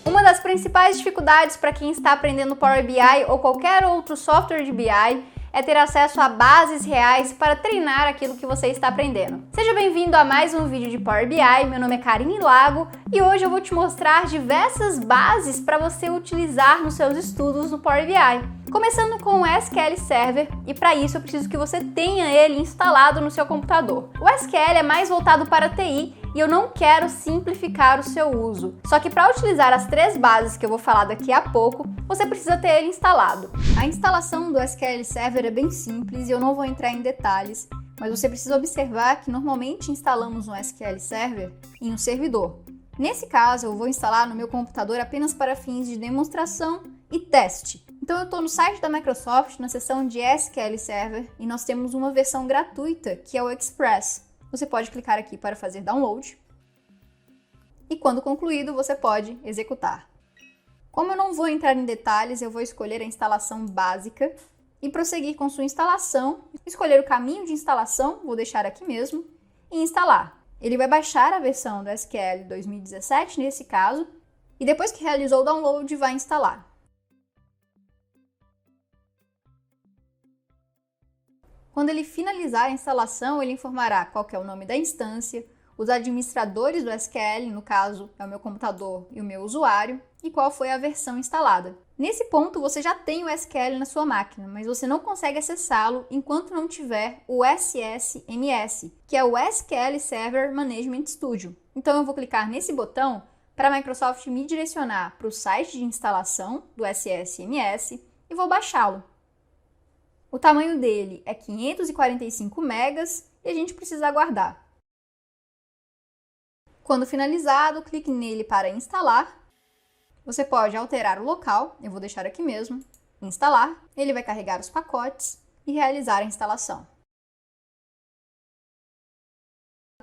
Uma das principais dificuldades para quem está aprendendo Power BI ou qualquer outro software de BI é ter acesso a bases reais para treinar aquilo que você está aprendendo. Seja bem-vindo a mais um vídeo de Power BI, meu nome é Karine Lago e hoje eu vou te mostrar diversas bases para você utilizar nos seus estudos no Power BI. Começando com o SQL Server, e para isso eu preciso que você tenha ele instalado no seu computador. O SQL é mais voltado para TI e eu não quero simplificar o seu uso. Só que para utilizar as três bases que eu vou falar daqui a pouco, você precisa ter ele instalado. A instalação do SQL Server é bem simples e eu não vou entrar em detalhes, mas você precisa observar que normalmente instalamos um SQL Server em um servidor. Nesse caso, eu vou instalar no meu computador apenas para fins de demonstração e teste. Então eu estou no site da Microsoft, na seção de SQL Server, e nós temos uma versão gratuita, que é o Express. Você pode clicar aqui para fazer download, e quando concluído, você pode executar. Como eu não vou entrar em detalhes, eu vou escolher a instalação básica e prosseguir com sua instalação, escolher o caminho de instalação, vou deixar aqui mesmo, e instalar. Ele vai baixar a versão do SQL 2017, nesse caso, e depois que realizou o download, vai instalar. Quando ele finalizar a instalação, ele informará qual que é o nome da instância, os administradores do SQL, no caso é o meu computador e o meu usuário, e qual foi a versão instalada. Nesse ponto você já tem o SQL na sua máquina, mas você não consegue acessá-lo enquanto não tiver o SSMS, que é o SQL Server Management Studio. Então eu vou clicar nesse botão para a Microsoft me direcionar para o site de instalação do SSMS e vou baixá-lo. O tamanho dele é 545 megas e a gente precisa aguardar. Quando finalizado, clique nele para instalar. Você pode alterar o local, eu vou deixar aqui mesmo, instalar, ele vai carregar os pacotes e realizar a instalação.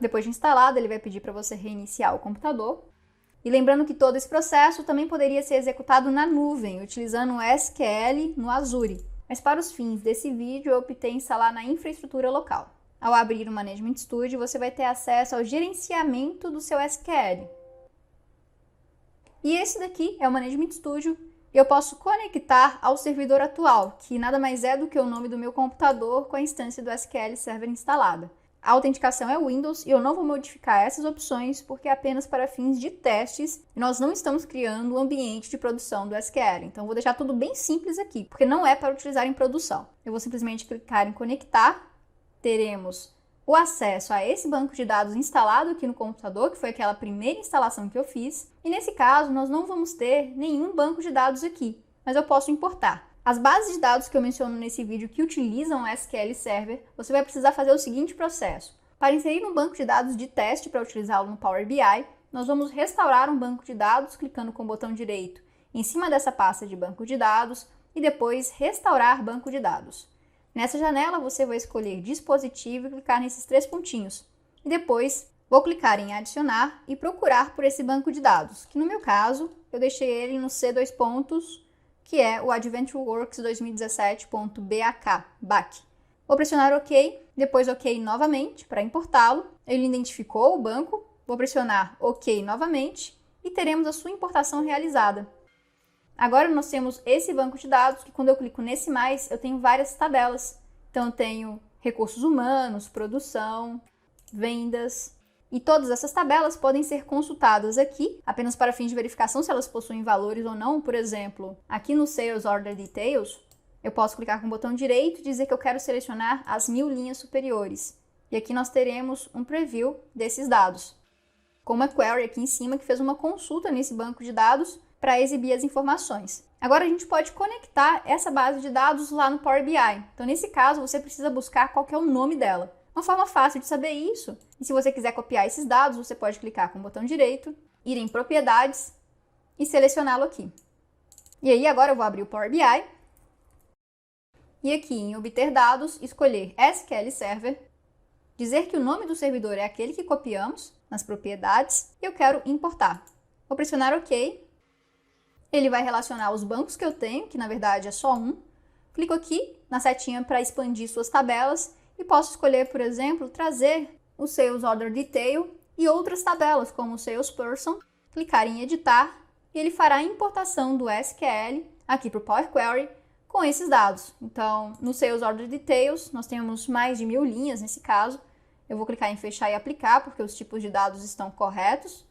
Depois de instalado, ele vai pedir para você reiniciar o computador. E lembrando que todo esse processo também poderia ser executado na nuvem, utilizando o SQL no Azure. Mas para os fins desse vídeo, eu optei em instalar na infraestrutura local. Ao abrir o Management Studio, você vai ter acesso ao gerenciamento do seu SQL. E esse daqui é o Management Studio e eu posso conectar ao servidor atual, que nada mais é do que o nome do meu computador com a instância do SQL Server instalada. A autenticação é Windows e eu não vou modificar essas opções porque é apenas para fins de testes e nós não estamos criando o ambiente de produção do SQL. Então vou deixar tudo bem simples aqui, porque não é para utilizar em produção. Eu vou simplesmente clicar em conectar, teremos o acesso a esse banco de dados instalado aqui no computador, que foi aquela primeira instalação que eu fiz. E nesse caso nós não vamos ter nenhum banco de dados aqui, mas eu posso importar. As bases de dados que eu menciono nesse vídeo que utilizam o SQL Server, você vai precisar fazer o seguinte processo. Para inserir um banco de dados de teste para utilizá-lo no Power BI, nós vamos restaurar um banco de dados clicando com o botão direito em cima dessa pasta de banco de dados e depois restaurar banco de dados. Nessa janela você vai escolher dispositivo e clicar nesses três pontinhos. E depois vou clicar em adicionar e procurar por esse banco de dados, que no meu caso eu deixei ele no C2 pontos, que é o AdventureWorks 2017.BAK. Vou pressionar OK, depois OK novamente para importá-lo. Ele identificou o banco, vou pressionar OK novamente e teremos a sua importação realizada. Agora nós temos esse banco de dados, que quando eu clico nesse mais, eu tenho várias tabelas. Então eu tenho recursos humanos, produção, vendas. E todas essas tabelas podem ser consultadas aqui, apenas para fins de verificação se elas possuem valores ou não. Por exemplo, aqui no Sales Order Details, eu posso clicar com o botão direito e dizer que eu quero selecionar as 1000 linhas superiores. E aqui nós teremos um preview desses dados, com uma query aqui em cima que fez uma consulta nesse banco de dados para exibir as informações. Agora a gente pode conectar essa base de dados lá no Power BI. Então nesse caso você precisa buscar qual que é o nome dela. Uma forma fácil de saber isso, e se você quiser copiar esses dados, você pode clicar com o botão direito, ir em propriedades e selecioná-lo aqui. E aí agora eu vou abrir o Power BI e aqui em obter dados, escolher SQL Server, dizer que o nome do servidor é aquele que copiamos nas propriedades e eu quero importar. Vou pressionar OK. Ele vai relacionar os bancos que eu tenho, que na verdade é só um. Clico aqui na setinha para expandir suas tabelas e posso escolher, por exemplo, trazer o Sales Order Detail e outras tabelas, como o Salesperson, clicar em editar e ele fará a importação do SQL aqui para o Power Query com esses dados. Então, no Sales Order Details, nós temos mais de 1000 linhas nesse caso. Eu vou clicar em fechar e aplicar, porque os tipos de dados estão corretos.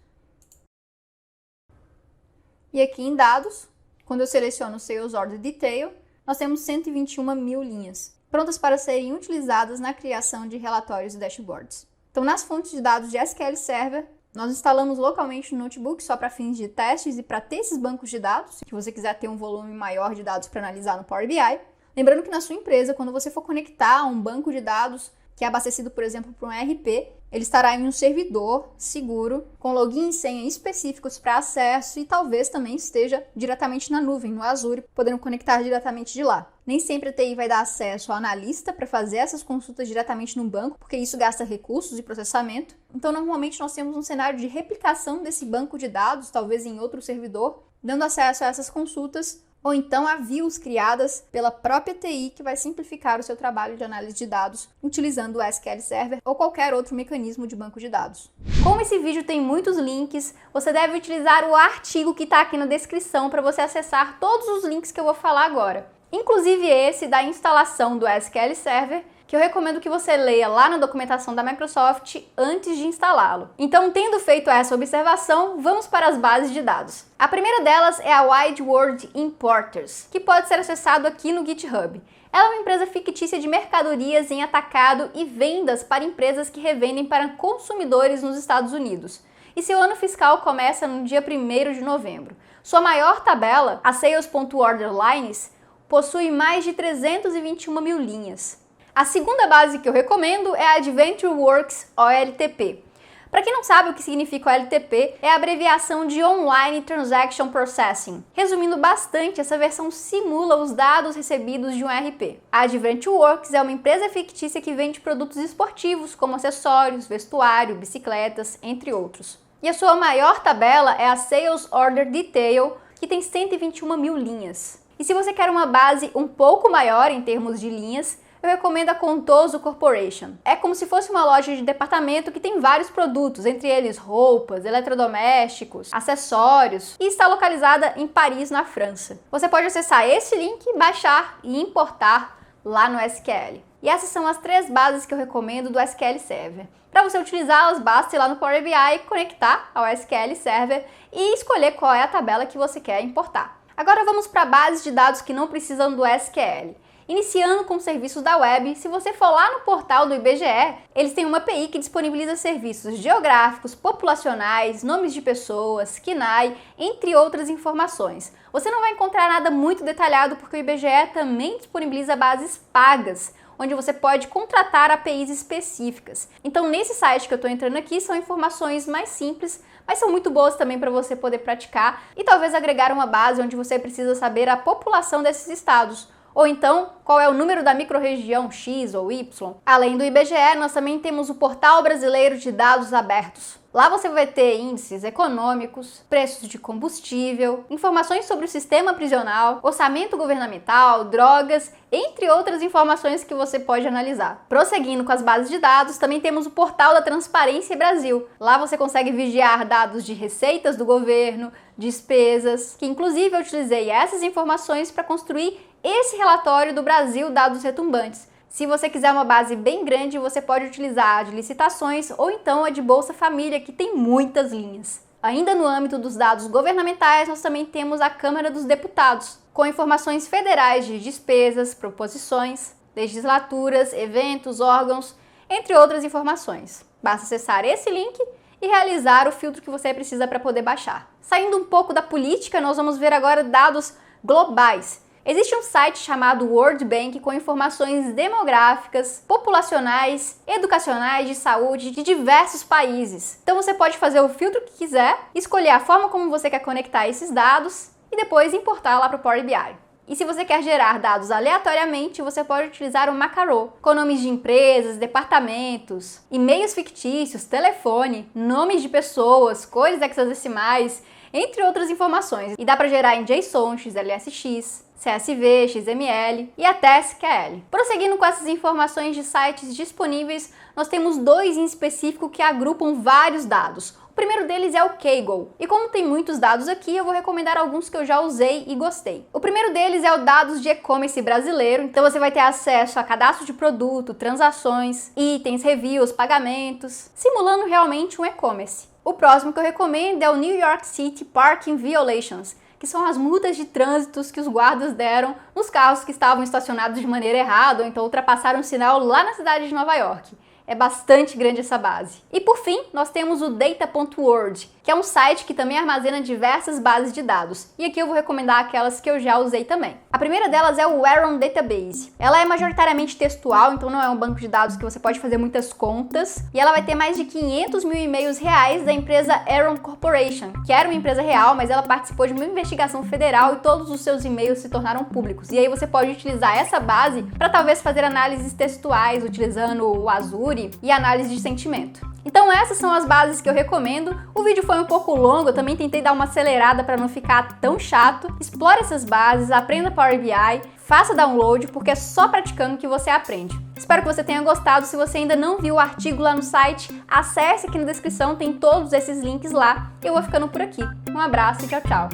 E aqui em dados, quando eu seleciono o Sales Order Detail, nós temos 121.000 linhas, prontas para serem utilizadas na criação de relatórios e dashboards. Então, nas fontes de dados de SQL Server, nós instalamos localmente no notebook só para fins de testes e para ter esses bancos de dados, se você quiser ter um volume maior de dados para analisar no Power BI. Lembrando que na sua empresa, quando você for conectar a um banco de dados que é abastecido, por exemplo, por um ERP, ele estará em um servidor seguro, com login e senha específicos para acesso e talvez também esteja diretamente na nuvem, no Azure, podendo conectar diretamente de lá. Nem sempre a TI vai dar acesso ao analista para fazer essas consultas diretamente no banco, porque isso gasta recursos e processamento. Então, normalmente, nós temos um cenário de replicação desse banco de dados, talvez em outro servidor, dando acesso a essas consultas, ou então a views criadas pela própria TI que vai simplificar o seu trabalho de análise de dados utilizando o SQL Server ou qualquer outro mecanismo de banco de dados. Como esse vídeo tem muitos links, você deve utilizar o artigo que está aqui na descrição para você acessar todos os links que eu vou falar agora. Inclusive esse da instalação do SQL Server, que eu recomendo que você leia lá na documentação da Microsoft antes de instalá-lo. Então, tendo feito essa observação, vamos para as bases de dados. A primeira delas é a Wide World Importers, que pode ser acessado aqui no GitHub. Ela é uma empresa fictícia de mercadorias em atacado e vendas para empresas que revendem para consumidores nos Estados Unidos. E seu ano fiscal começa no dia 1º de novembro. Sua maior tabela, a Sales.Order-Lines, possui mais de 321.000 linhas. A segunda base que eu recomendo é a AdventureWorks OLTP. Para quem não sabe o que significa OLTP, é a abreviação de Online Transaction Processing. Resumindo bastante, essa versão simula os dados recebidos de um ERP. A AdventureWorks é uma empresa fictícia que vende produtos esportivos, como acessórios, vestuário, bicicletas, entre outros. E a sua maior tabela é a Sales Order Detail, que tem 121.000 linhas. E se você quer uma base um pouco maior em termos de linhas, eu recomendo a Contoso Corporation. É como se fosse uma loja de departamento que tem vários produtos, entre eles roupas, eletrodomésticos, acessórios, e está localizada em Paris, na França. Você pode acessar esse link, baixar e importar lá no SQL. E essas são as 3 bases que eu recomendo do SQL Server. Para você utilizá-las, basta ir lá no Power BI, conectar ao SQL Server e escolher qual é a tabela que você quer importar. Agora vamos para bases de dados que não precisam do SQL. Iniciando com serviços da web, se você for lá no portal do IBGE, eles têm uma API que disponibiliza serviços geográficos, populacionais, nomes de pessoas, KNAI, entre outras informações. Você não vai encontrar nada muito detalhado porque o IBGE também disponibiliza bases pagas, onde você pode contratar APIs específicas. Então, nesse site que eu estou entrando aqui, são informações mais simples, mas são muito boas também para você poder praticar e talvez agregar uma base onde você precisa saber a população desses estados, ou então qual é o número da microrregião X ou Y. Além do IBGE, nós também temos o Portal Brasileiro de Dados Abertos. Lá você vai ter índices econômicos, preços de combustível, informações sobre o sistema prisional, orçamento governamental, drogas, entre outras informações que você pode analisar. Prosseguindo com as bases de dados, também temos o Portal da Transparência Brasil. Lá você consegue vigiar dados de receitas do governo, despesas, que inclusive eu utilizei essas informações para construir esse relatório do Brasil Dados Retumbantes. Se você quiser uma base bem grande, você pode utilizar a de licitações ou então a de Bolsa Família, que tem muitas linhas. Ainda no âmbito dos dados governamentais, nós também temos a Câmara dos Deputados, com informações federais de despesas, proposições, legislaturas, eventos, órgãos, entre outras informações. Basta acessar esse link e realizar o filtro que você precisa para poder baixar. Saindo um pouco da política, nós vamos ver agora dados globais. Existe um site chamado World Bank com informações demográficas, populacionais, educacionais, de saúde de diversos países. Então você pode fazer o filtro que quiser, escolher a forma como você quer conectar esses dados e depois importar lá para o Power BI. E se você quer gerar dados aleatoriamente, você pode utilizar o Macaro, com nomes de empresas, departamentos, e-mails fictícios, telefone, nomes de pessoas, cores hexadecimais, entre outras informações. E dá para gerar em JSON, XLSX, CSV, XML e até SQL. Prosseguindo com essas informações de sites disponíveis, nós temos dois em específico que agrupam vários dados. O primeiro deles é o Kaggle, e como tem muitos dados aqui, eu vou recomendar alguns que eu já usei e gostei. O primeiro deles é o dados de e-commerce brasileiro, então você vai ter acesso a cadastro de produto, transações, itens, reviews, pagamentos, simulando realmente um e-commerce. O próximo que eu recomendo é o New York City Parking Violations, que são as multas de trânsitos que os guardas deram nos carros que estavam estacionados de maneira errada ou então ultrapassaram o sinal lá na cidade de Nova York. É bastante grande essa base. E por fim, nós temos o Data.World, que é um site que também armazena diversas bases de dados. E aqui eu vou recomendar aquelas que eu já usei também. A primeira delas é o Aeron Database. Ela é majoritariamente textual, então não é um banco de dados que você pode fazer muitas contas. E ela vai ter mais de 500 mil e-mails reais da empresa Aeron Corporation, que era uma empresa real, mas ela participou de uma investigação federal e todos os seus e-mails se tornaram públicos. E aí você pode utilizar essa base para talvez fazer análises textuais, utilizando o Azure e análise de sentimento. Então essas são as bases que eu recomendo. O vídeo foi um pouco longo, eu também tentei dar uma acelerada para não ficar tão chato. Explore essas bases, aprenda Power BI, faça download, porque é só praticando que você aprende. Espero que você tenha gostado. Se você ainda não viu o artigo lá no site, acesse aqui na descrição, tem todos esses links lá. Eu vou ficando por aqui. Um abraço e tchau, tchau!